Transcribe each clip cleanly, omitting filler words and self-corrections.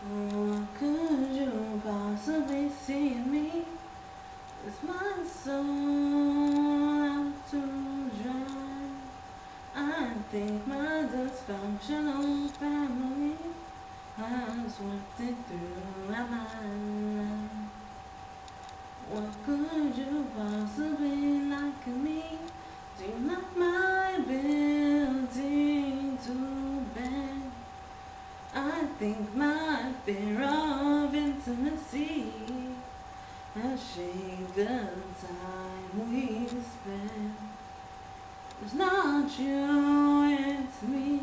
What could you possibly see in me? Is my soul out to dry? I think my dysfunctional family has worked it through my mind. What could you possibly like in me? Do you like my ability to bend? I think my fear of intimacy has shaped the time we spend. It's not you, it's me.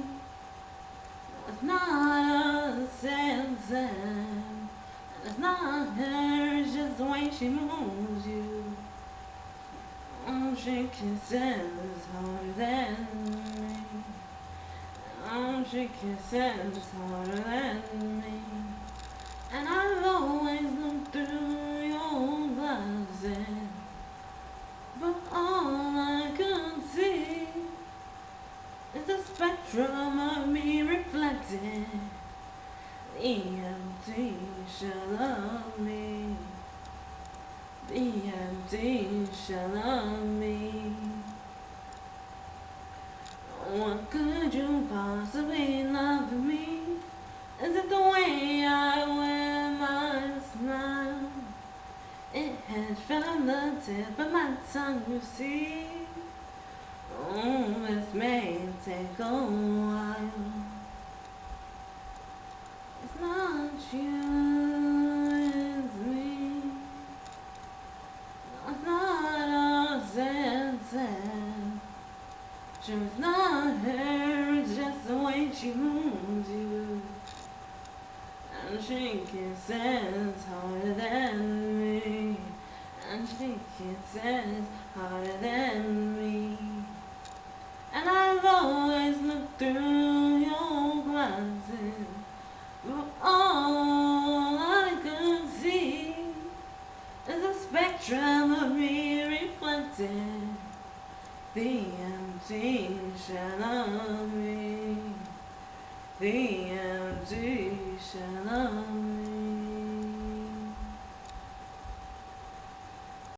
It's not us, it's them. It's not her, it's just the way she moves you. Oh, she kisses harder than me. Oh, she kisses harder than me. And I've always looked through your glasses, but all I could see is a spectrum of me reflecting the empty shell of me, the empty shell of me. What could you possibly love in me? Is it the way I wear my smile? It hangs from the tip of my tongue, you see. Oh, this may take a while. It's not you, it's me. It's not us, it's them. Sure, it's not her, it's just the way she moves you. And she kisses harder than me. And she kisses harder than me. And I've always looked through your glasses, but all I could see is a spectrum of me reflecting the empty shell of me, the empty shell of me.